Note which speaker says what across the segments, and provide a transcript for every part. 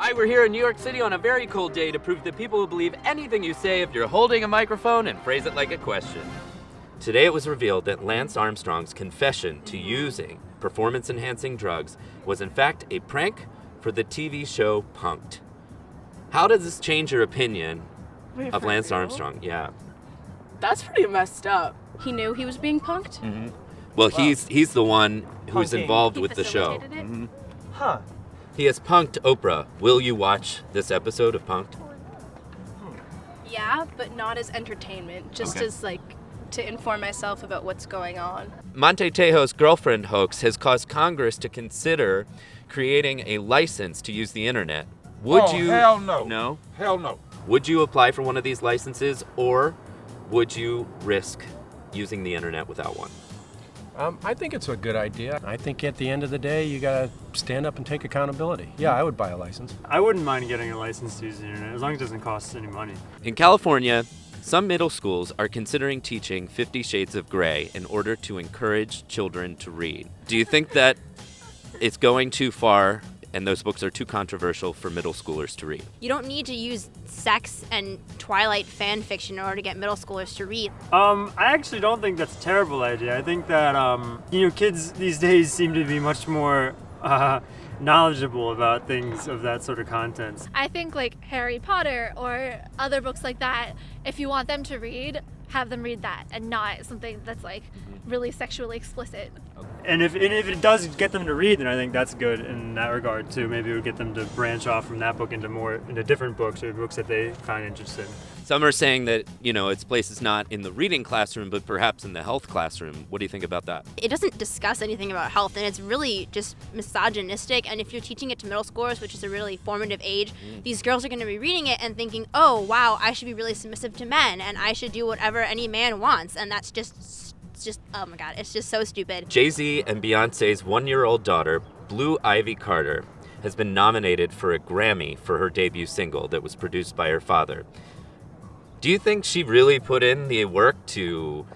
Speaker 1: Hi, we're here in New York City on a very cold day to prove that people will believe anything you say if you're holding a microphone and phrase it like a question. Today it was revealed that Lance Armstrong's confession to using performance-enhancing drugs was in fact a prank for the TV show Punk'd. How does this change your opinion of Lance Armstrong? Yeah.
Speaker 2: That's pretty messed up.
Speaker 3: He knew he was being punked?
Speaker 1: Mm-hmm. Well, wow. He's the one who's
Speaker 4: Punking.
Speaker 1: involved
Speaker 3: He
Speaker 1: with the show.
Speaker 3: facilitated it?
Speaker 1: Mm-hmm.
Speaker 4: Huh.
Speaker 1: He has punked Oprah. Will you watch this episode of Punk'd?
Speaker 3: Yeah, but not as entertainment, just
Speaker 1: Okay.
Speaker 3: as to inform myself about what's going on.
Speaker 1: Monte Tejo's girlfriend hoax has caused Congress to consider creating a license to use the internet. Would you?
Speaker 5: Hell no.
Speaker 1: No?
Speaker 5: Hell no.
Speaker 1: Would you apply for one of these licenses, or would you risk using the internet without one?
Speaker 6: I think it's a good idea. I think at the end of the day, you gotta stand up and take accountability. Yeah, I would buy a license.
Speaker 4: I wouldn't mind getting a license to use the internet as long as it doesn't cost any money.
Speaker 1: In California, some middle schools are considering teaching 50 Shades of Grey in order to encourage children to read. Do you think that it's going too far and those books are too controversial for middle schoolers to read?
Speaker 7: You don't need to use sex and Twilight fan fiction in order to get middle schoolers to read.
Speaker 4: I actually don't think that's a terrible idea. I think that, kids these days seem to be much more knowledgeable about things of that sort of content.
Speaker 8: I think like Harry Potter or other books like that, if you want them to read, have them read that and not something that's really sexually explicit.
Speaker 4: And if it does get them to read, then I think that's good in that regard too. Maybe it would get them to branch off from that book into different books or books that they find interesting.
Speaker 1: Some are saying that, its place is not in the reading classroom, but perhaps in the health classroom. What do you think about that?
Speaker 7: It doesn't discuss anything about health, and it's really just misogynistic. And if you're teaching it to middle schoolers, which is a really formative age, these girls are going to be reading it and thinking, oh, wow, I should be really submissive to men, and I should do whatever any man wants. And that's just, oh my God, it's just so stupid.
Speaker 1: Jay-Z and Beyonce's one-year-old daughter, Blue Ivy Carter, has been nominated for a Grammy for her debut single that was produced by her father. Do you think she really put in the work to,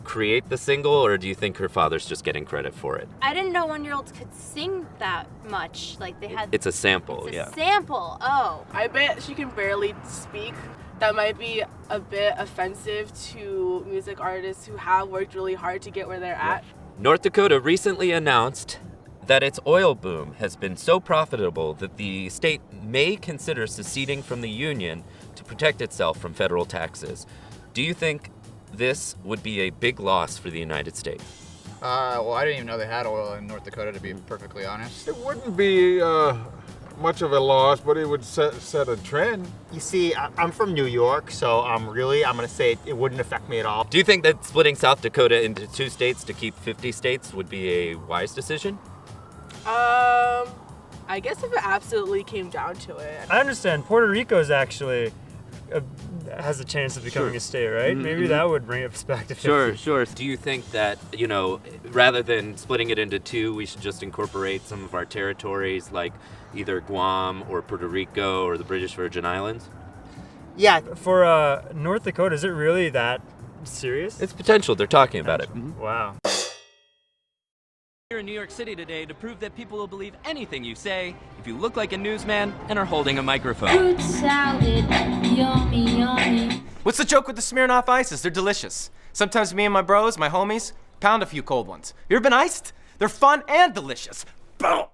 Speaker 1: create the single, or do you think her father's just getting credit for it?
Speaker 7: I didn't know one-year-olds could sing that much.
Speaker 1: It's a sample,
Speaker 7: It's a sample, oh.
Speaker 2: I bet she can barely speak. That might be a bit offensive to music artists who have worked really hard to get where they're at.
Speaker 1: North Dakota recently announced that its oil boom has been so profitable that the state may consider seceding from the union to protect itself from federal taxes. Do you think this would be a big loss for the United States?
Speaker 9: Well, I didn't even know they had oil in North Dakota, to be perfectly honest.
Speaker 5: It wouldn't be much of a loss, but it would set a trend.
Speaker 10: You see, I'm from New York, so I'm gonna say it wouldn't affect me at all.
Speaker 1: Do you think that splitting South Dakota into 2 states to keep 50 states would be a wise decision?
Speaker 2: I guess if it absolutely came down to it.
Speaker 4: I understand Puerto Rico's actually has a chance of becoming a state, right?
Speaker 1: Mm-hmm.
Speaker 4: Maybe that would bring us back to 50.
Speaker 1: Sure. Do you think that, rather than splitting it into 2, we should just incorporate some of our territories like either Guam or Puerto Rico or the British Virgin Islands?
Speaker 10: Yeah.
Speaker 4: For North Dakota, is it really that serious?
Speaker 1: It's potential. They're talking about it.
Speaker 4: Wow.
Speaker 1: Here in New York City today to prove that people will believe anything you say if you look like a newsman and are holding a microphone.
Speaker 11: Fruit salad, yummy, yummy.
Speaker 12: What's the joke with the Smirnoff Ices? They're delicious. Sometimes me and my bros, my homies, pound a few cold ones. You ever been iced? They're fun and delicious. Boom!